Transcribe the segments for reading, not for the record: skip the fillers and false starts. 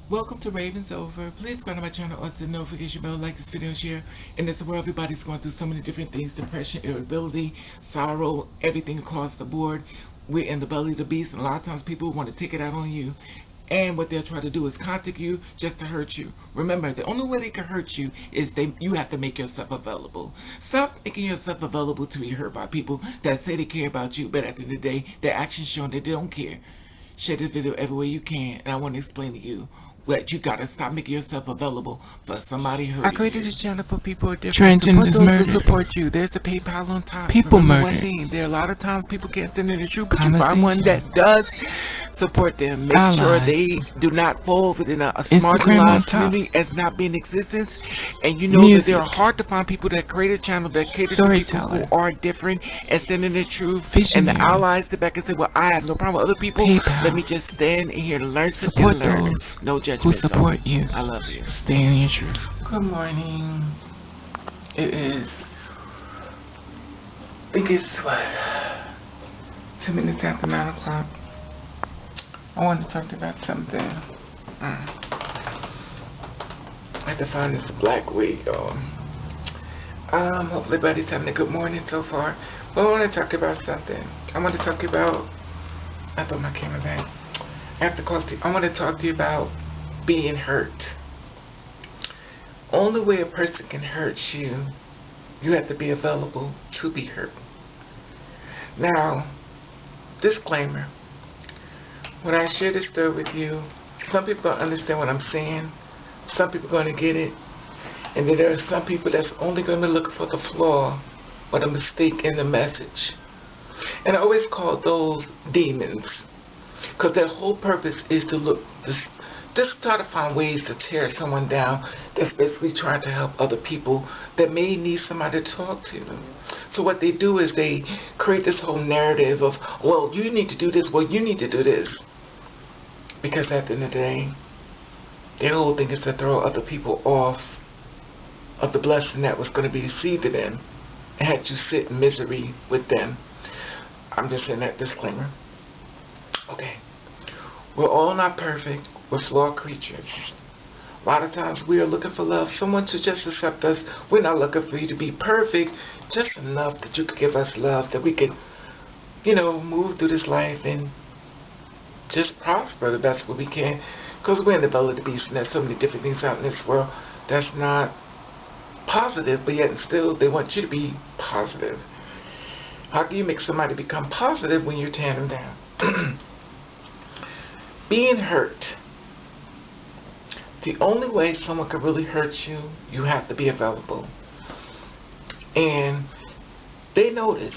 Welcome to Ravens Over. Please go to my channel, also the notification bell, like this video, and share. In this world, everybody's going through so many different things: depression, irritability, sorrow, everything across the board. We're in the belly of the beast, and a lot of times people want to take it out on you. And what they'll try to do is contact you just to hurt you. Remember, the only way they can hurt you is you have to make yourself available. Stop making yourself available to be hurt by people that say they care about you, but at the end of the day, their actions showing that they don't care. Share this video everywhere you can, and I want to explain to you that you gotta stop making yourself available for somebody hurting you. I created this channel for people who are different. Support those who support you. There's a PayPal on top. People murder. One thing, there are a lot of times people can't stand in the truth, but you find one that does support them. Make sure they do not fall within a marginalized community as not being in existence. And you know that there are hard to find people that create a channel that caters to people who are different and stand in the truth. And the allies sit back and say, well, I have no problem with other people. Let me just stand in here to learn something. Support those no judgment who support you. I love you. Stay in your truth. Good morning. It is, I think it's what, 2 minutes after 9 o'clock. I want to talk about something. I have to find this black wig on. Hopefully everybody's having a good morning so far. But I want to talk about something. I want to talk about, I thought my camera back. I want to talk to you about being hurt. Only way a person can hurt you, you have to be available to be hurt. Now, disclaimer. When I share this story with you, some people don't understand what I'm saying. Some people are going to get it. And then there are some people that's only going to be looking for the flaw or the mistake in the message. And I always call those demons. Because their whole purpose is to just try to find ways to tear someone down that's basically trying to help other people that may need somebody to talk to them. So what they do is they create this whole narrative of, well, you need to do this, well, you need to do this. Because at the end of the day, their whole thing is to throw other people off of the blessing that was going to be received in them and had you sit in misery with them. I'm just saying that disclaimer. Okay. We're all not perfect. We're flawed creatures. A lot of times we are looking for love, someone to just accept us. We're not looking for you to be perfect, just enough that you could give us love, that we could, move through this life and just prosper the best way we can. Because we're in the belly of the beast and there's so many different things out in this world that's not positive, but yet still they want you to be positive. How can you make somebody become positive when you're tearing them down? Being hurt. The only way someone can really hurt you, you have to be available. And they know this.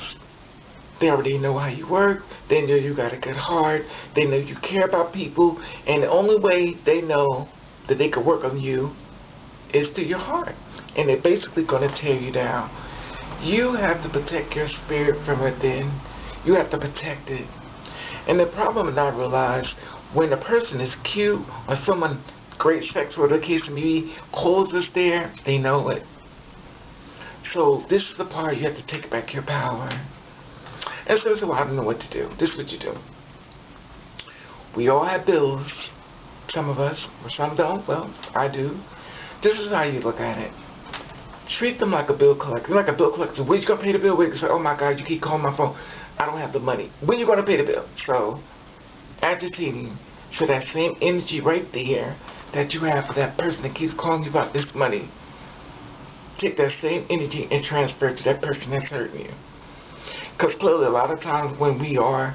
They already know how you work. They know you got a good heart. They know you care about people. And the only way they know that they can work on you is through your heart. And they're basically going to tear you down. You have to protect your spirit from within. You have to protect it. And the problem that I realize, when a person is cute or someone great sex, or the case may be, holds us there, they know it. So this is the part you have to take back your power. And so, I don't know what to do. This is what you do. We all have bills. Some of us, or some don't. Well, I do. This is how you look at it. Treat them like a bill collector. Like a bill collector. When you going to pay the bill? We say, oh my God, you keep calling my phone. I don't have the money. When you going to pay the bill? So, agitating. So that same energy right there that you have for that person that keeps calling you about this money, take that same energy and transfer it to that person that's hurting you. Because clearly a lot of times when we are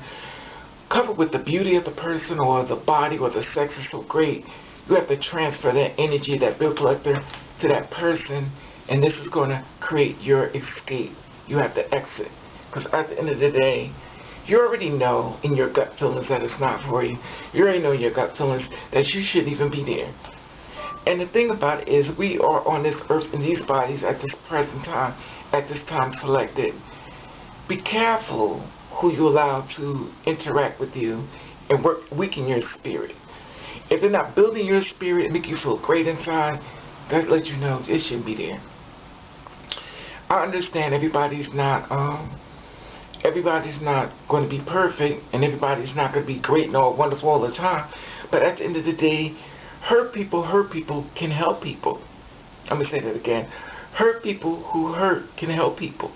covered with the beauty of the person or the body or the sex is so great, you have to transfer that energy, that bill collector, to that person, and this is going to create your escape. You have to exit. Because at the end of the day, you already know in your gut feelings that it's not for you. You already know in your gut feelings that you shouldn't even be there. And the thing about it is, we are on this earth in these bodies at this present time, at this time selected. Be careful who you allow to interact with you and weaken your spirit. If they're not building your spirit and make you feel great inside, that lets you know it shouldn't be there. I understand everybody's not going to be perfect, and everybody's not going to be great and all wonderful all the time. But at the end of the day, hurt people can help people. I'm going to say that again. Hurt people who hurt can help people.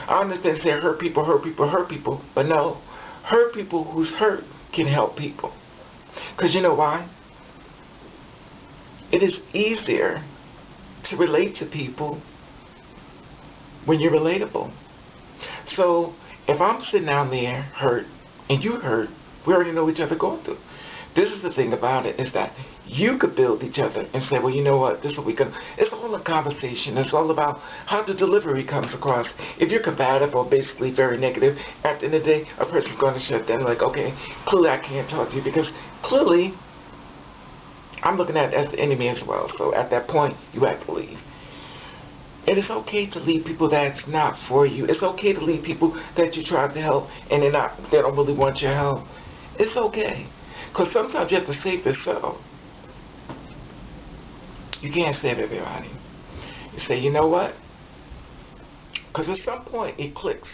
I understand saying hurt people, but no. Hurt people who's hurt can help people. Because you know why? It is easier to relate to people when you're relatable. So if I'm sitting down there hurt and you hurt, we already know each other going through. This is the thing about it, is that you could build each other and say, well, you know what, this is what we can. It's all a conversation. It's all about how the delivery comes across. If you're combative or basically very negative, at the end of the day, a person's going to shut down like, okay, clearly I can't talk to you because clearly I'm looking at it as the enemy as well. So at that point, you have to leave. It is okay to leave people that's not for you. It's okay to leave people that you tried to help and they don't really want your help. It's okay. Because sometimes you have to save yourself. You can't save everybody. You say, you know what? Because at some point it clicks.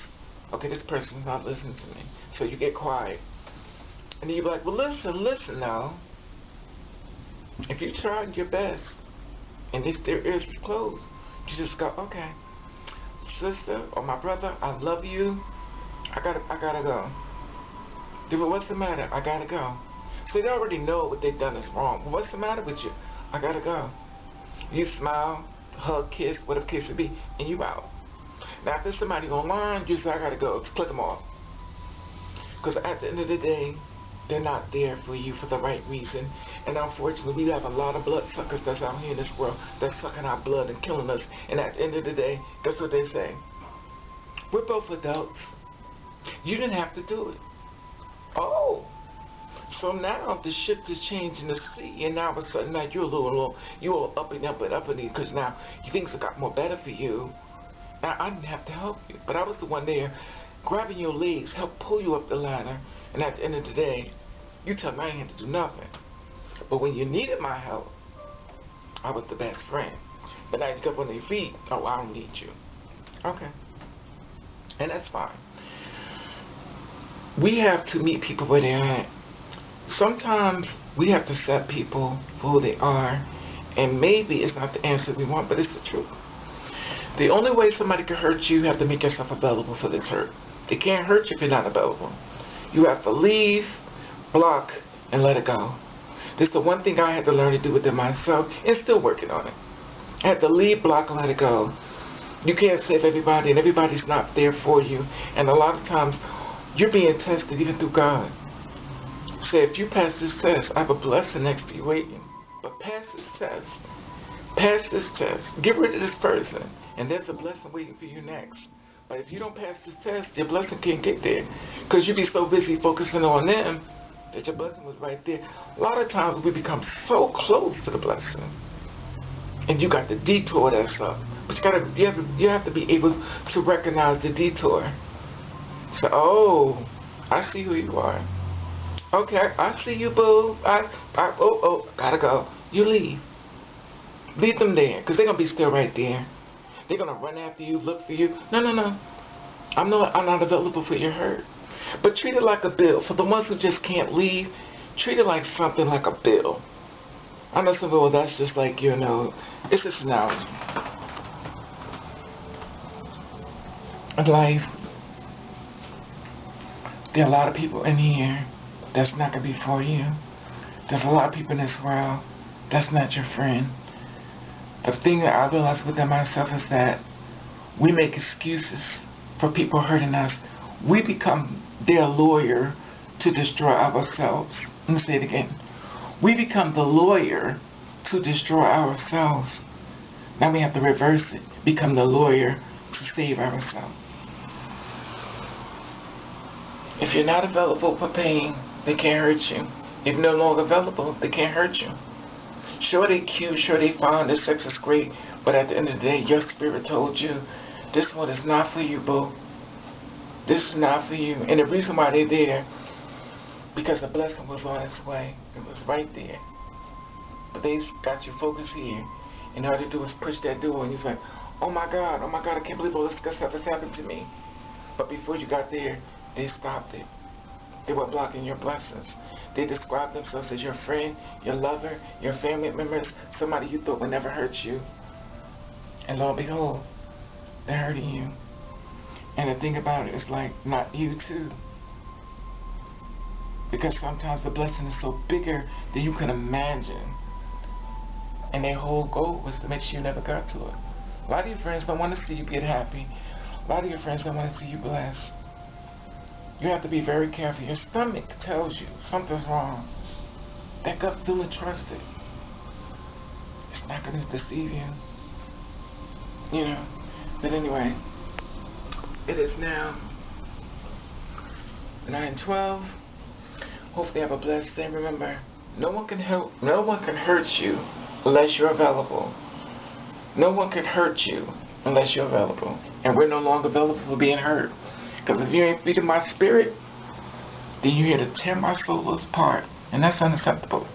Okay, this person's not listening to me. So you get quiet. And then you're like, well, listen now. If you tried your best and their ears is closed, you just go, okay, sister or my brother, I love you. I gotta go. Dude, what's the matter? I gotta go. So they already know what they've done is wrong. Well, what's the matter with you? I gotta go. You smile, hug, kiss, whatever case it be, and you out. Now, if there's somebody online, you say, I gotta go. Just click them off. Because at the end of the day, they're not there for you for the right reason. And unfortunately, we have a lot of bloodsuckers that's out here in this world that's sucking our blood and killing us. And at the end of the day, guess what they say? We're both adults. You didn't have to do it. Oh. So now the shift is changing the sea, and now all of a sudden now you're all up and because now things have got more better for you. Now I didn't have to help you, but I was the one there grabbing your legs, help pull you up the ladder, and at the end of the day, you tell me I ain't had to do nothing. But when you needed my help, I was the best friend. But now you get up on your feet, oh, I don't need you. Okay. And that's fine. We have to meet people where they're at. Sometimes we have to set people for who they are, and maybe it's not the answer we want, but it's the truth. The only way somebody can hurt you, you have to make yourself available for this hurt. They can't hurt you if you're not available. You have to leave, block, and let it go. This is the one thing I had to learn to do within myself, and still working on it. I had to leave, block, and let it go. You can't save everybody, and everybody's not there for you. And a lot of times, you're being tested even through God. Say, if you pass this test, I have a blessing next to you waiting. But pass this test. Pass this test. Get rid of this person. And there's a blessing waiting for you next. But if you don't pass this test, your blessing can't get there. Because you be so busy focusing on them that your blessing was right there. A lot of times we become so close to the blessing. And you got the detour that's up. But you have to be able to recognize the detour. So, oh, I see who you are. Okay, I see you, boo. Gotta go. You leave. Leave them there, because they're going to be still right there. They're going to run after you, look for you. No. I'm not available for your hurt. But treat it like a bill. For the ones who just can't leave, treat it like something like a bill. I know some people, well, that's just like, it's just an analogy. In life, there are a lot of people in here that's not going to be for you. There's a lot of people in this world that's not your friend. The thing that I realize within myself is that we make excuses for people hurting us. We become their lawyer to destroy ourselves. Let me say it again. We become the lawyer to destroy ourselves. Now we have to reverse it. Become the lawyer to save ourselves. If you're not available for pain, they can't hurt you. If you're no longer available, they can't hurt you. Sure, they cute, sure, they fine, their sex is great, but at the end of the day, your spirit told you, this one is not for you, boo. This is not for you. And the reason why they're there, because the blessing was on its way. It was right there. But they got you focused here. And all they do is push that door, and you're like, oh my God, I can't believe all this stuff has happened to me. But before you got there, they stopped it. They were blocking your blessings. They describe themselves as your friend, your lover, your family members, somebody you thought would never hurt you. And lo and behold, they're hurting you. And the thing about it is like, not you too. Because sometimes the blessing is so bigger than you can imagine. And their whole goal was to make sure you never got to it. A lot of your friends don't want to see you get happy. A lot of your friends don't want to see you blessed. You have to be very careful. Your stomach tells you something's wrong. That gut feeling, trust it. It's not going to deceive you. You know. But anyway, it is now 9:12. Hopefully you have a blessed day. Remember, no one can hurt you unless you're available. No one can hurt you unless you're available. And we're no longer available for being hurt. Because if you ain't feeding my spirit, then you're here to tear my soul apart. And that's unacceptable.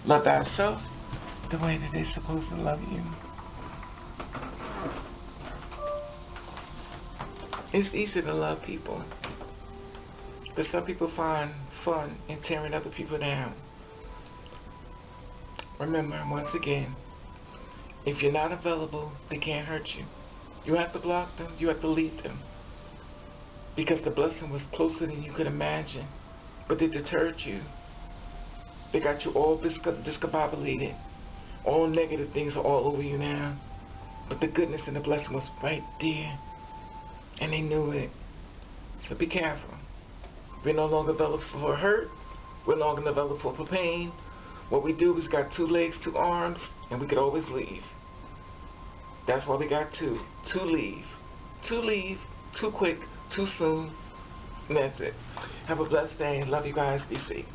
Love thyself the way that they're supposed to love you. It's easy to love people. But some people find fun in tearing other people down. Remember, once again, if you're not available, they can't hurt you. You have to block them. You have to leave them. Because the blessing was closer than you could imagine. But they deterred you. They got you all discombobulated. All negative things are all over you now. But the goodness and the blessing was right there. And they knew it. So be careful. We're no longer available for hurt. We're no longer available for pain. What we do is got 2 legs, 2 arms, and we could always leave. That's why we got two. To leave. To leave. Too quick. Too soon. And that's it. Have a blessed day. Love you guys. Be safe.